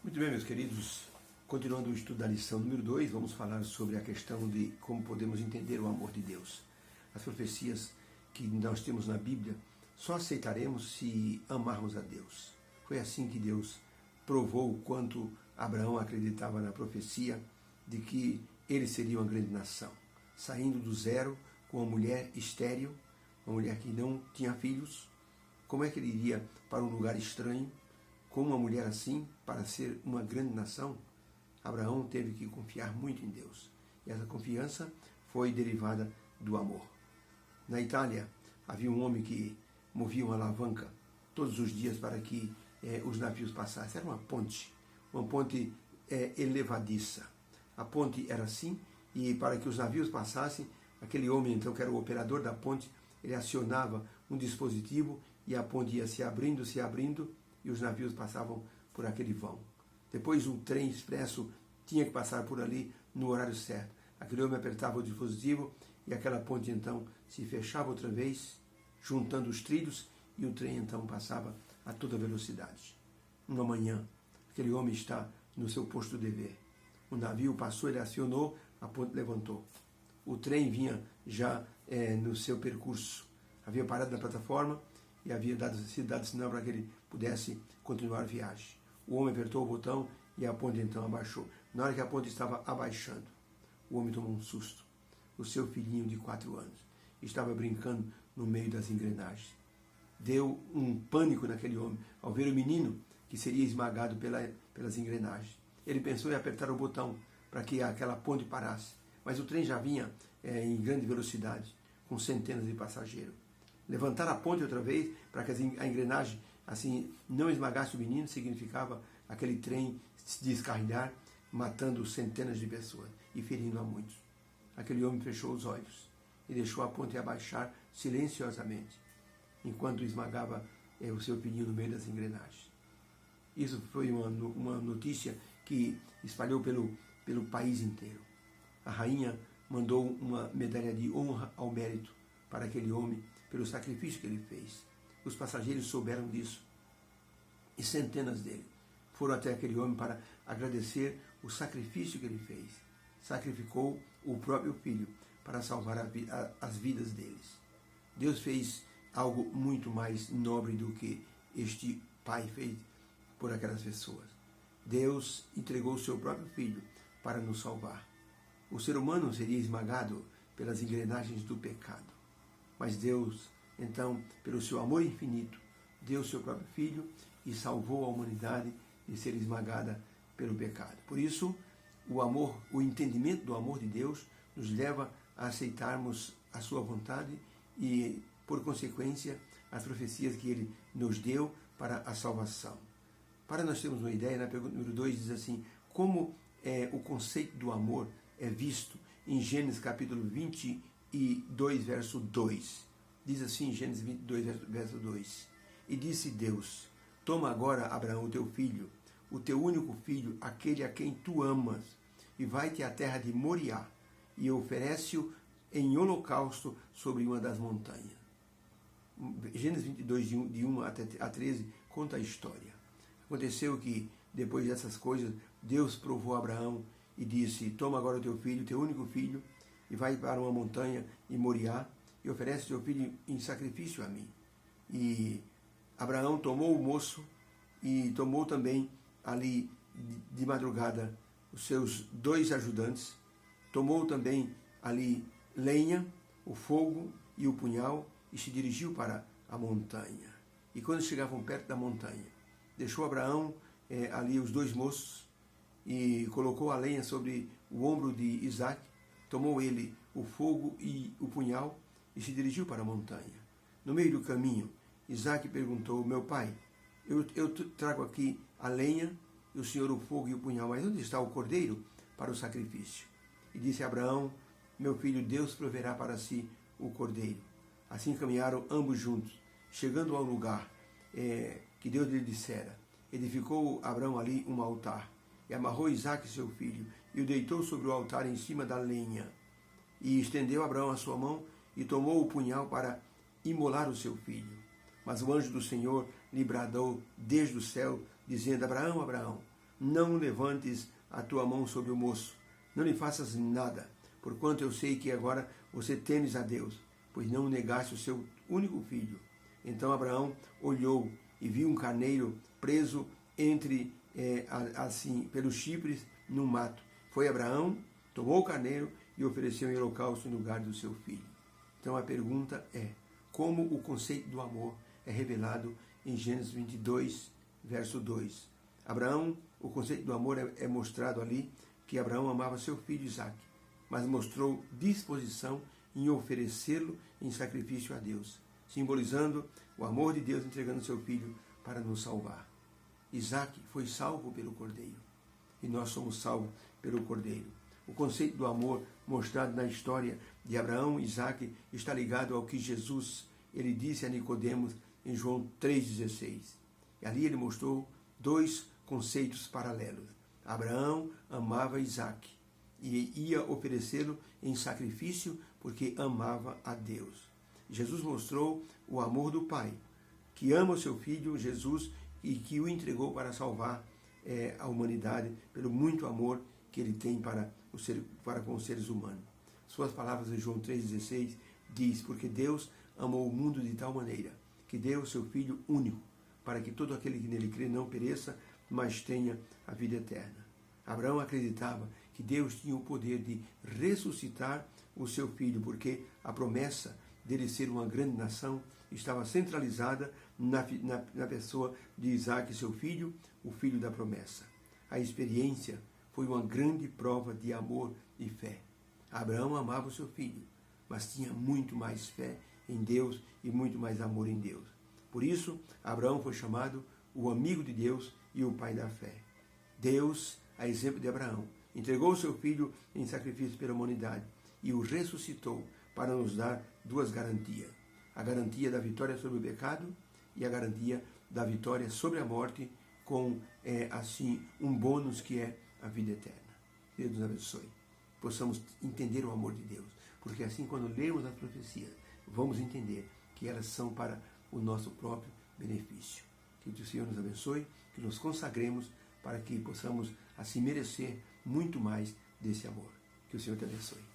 Muito bem, meus queridos, continuando o estudo da lição número 2, vamos falar sobre a questão de como podemos entender o amor de Deus. As profecias que nós temos na Bíblia só aceitaremos se amarmos a Deus. Foi assim que Deus provou o quanto Abraão acreditava na profecia de que ele seria uma grande nação, saindo do zero com uma mulher estéril, uma mulher que não tinha filhos. Como é que ele iria para um lugar estranho com uma mulher assim para ser uma grande nação? Abraão teve que confiar muito em Deus. E essa confiança foi derivada do amor. Na Itália, havia um homem que movia uma alavanca todos os dias para que os navios passassem. Era uma ponte elevadiça. A ponte era assim, e para que os navios passassem, aquele homem, então, que era o operador da ponte, ele acionava um dispositivo e a ponte ia se abrindo, e os navios passavam por aquele vão. Depois um trem expresso tinha que passar por ali no horário certo. Aquele homem apertava o dispositivo e aquela ponte então se fechava outra vez, juntando os trilhos, e o trem então passava a toda velocidade. Uma manhã, aquele homem está no seu posto de dever. O navio passou, ele acionou, a ponte levantou. O trem vinha já no seu percurso. Havia parado na plataforma e havia sido dado sinal para que ele pudesse continuar a viagem. O homem apertou o botão e a ponte então abaixou. Na hora que a ponte estava abaixando, o homem tomou um susto. O seu filhinho de 4 anos estava brincando no meio das engrenagens. Deu um pânico naquele homem ao ver o menino que seria esmagado pelas engrenagens. Ele pensou em apertar o botão para que aquela ponte parasse, mas o trem já vinha em grande velocidade, com centenas de passageiros. Levantar a ponte outra vez para que a engrenagem assim não esmagasse o menino significava aquele trem se descarrilhar, matando centenas de pessoas e ferindo a muitos. Aquele homem fechou os olhos e deixou a ponte abaixar silenciosamente, enquanto esmagava o seu filhinho no meio das engrenagens. Isso foi uma notícia que espalhou pelo país inteiro. A rainha mandou uma medalha de honra ao mérito para aquele homem pelo sacrifício que ele fez. Os passageiros souberam disso e centenas dele foram até aquele homem para agradecer o sacrifício que ele fez. Sacrificou o próprio filho para salvar as vidas deles. Deus fez algo muito mais nobre do que este pai fez por aquelas pessoas. Deus entregou o seu próprio filho para nos salvar. O ser humano seria esmagado pelas engrenagens do pecado. Mas Deus, então, pelo seu amor infinito, deu o seu próprio filho e salvou a humanidade de ser esmagada pelo pecado. Por isso, o entendimento do amor de Deus nos leva a aceitarmos a sua vontade e, por consequência, as profecias que ele nos deu para a salvação. Para nós termos uma ideia, na pergunta número 2 diz assim: como o conceito do amor é visto em Gênesis capítulo 22, verso 2. Diz assim, Gênesis 22, verso 2. E disse Deus: toma agora, Abraão, teu filho, o teu único filho, aquele a quem tu amas, e vai-te à terra de Moriá, e oferece-o em holocausto sobre uma das montanhas. Gênesis 22, de 1 a 13, conta a história. Aconteceu que, depois dessas coisas, Deus provou a Abraão e disse: toma agora o teu filho, teu único filho, e vai para uma montanha em Moriá, e oferece teu filho em sacrifício a mim. E Abraão tomou o moço e tomou também ali de madrugada os seus 2 ajudantes, tomou também ali lenha, o fogo e o punhal, e se dirigiu para a montanha. E quando chegavam perto da montanha, deixou Abraão ali os 2 moços e colocou a lenha sobre o ombro de Isaac, tomou ele o fogo e o punhal e se dirigiu para a montanha. No meio do caminho, Isaac perguntou: meu pai, eu trago aqui a lenha, e o senhor o fogo e o punhal, mas onde está o cordeiro para o sacrifício? E disse Abraão: meu filho, Deus proverá para si o cordeiro. Assim caminharam ambos juntos, chegando ao lugar que Deus lhe dissera. Edificou Abraão ali um altar, e amarrou Isaac, seu filho, e o deitou sobre o altar em cima da lenha. E estendeu Abraão a sua mão, e tomou o punhal para imolar o seu filho. Mas o anjo do Senhor lhe bradou desde o céu, dizendo: Abraão, Abraão. não levantes a tua mão sobre o moço, não lhe faças nada, porquanto eu sei que agora você temes a Deus, pois não negaste o seu único filho. Então Abraão olhou e viu um carneiro preso pelos chifres no mato. Foi Abraão, tomou o carneiro e ofereceu em holocausto no lugar do seu filho. Então a pergunta é, como o conceito do amor é revelado em Gênesis 22, verso 2. Abraão, o conceito do amor é mostrado ali, que Abraão amava seu filho Isaque, mas mostrou disposição em oferecê-lo em sacrifício a Deus, simbolizando o amor de Deus entregando seu filho para nos salvar. Isaque foi salvo pelo Cordeiro, e nós somos salvos pelo Cordeiro. O conceito do amor mostrado na história de Abraão e Isaque está ligado ao que Jesus ele disse a Nicodemos em João 3,16. E ali ele mostrou dois conceitos paralelos. Abraão amava Isaque e ia oferecê-lo em sacrifício porque amava a Deus. Jesus mostrou o amor do Pai, que ama o seu Filho Jesus e que o entregou para salvar a humanidade pelo muito amor que ele tem para com os seres humanos. Suas palavras em João 3,16 diz, porque Deus amou o mundo de tal maneira que deu o seu Filho único, para que todo aquele que nele crê não pereça, mas tenha a vida eterna. Abraão acreditava que Deus tinha o poder de ressuscitar o seu filho, porque a promessa dele ser uma grande nação estava centralizada na pessoa de Isaque, seu filho, o filho da promessa. A experiência foi uma grande prova de amor e fé. Abraão amava o seu filho, mas tinha muito mais fé em Deus e muito mais amor em Deus. Por isso, Abraão foi chamado o amigo de Deus e o pai da fé. Deus, a exemplo de Abraão, entregou o seu filho em sacrifício pela humanidade e o ressuscitou para nos dar duas garantias. A garantia da vitória sobre o pecado e a garantia da vitória sobre a morte, com, um bônus que é a vida eterna. Deus nos abençoe. Possamos entender o amor de Deus, porque assim, quando lermos as profecias, vamos entender que elas são para o nosso próprio benefício. Que o Senhor nos abençoe, que nos consagremos para que possamos assim merecer muito mais desse amor. Que o Senhor te abençoe.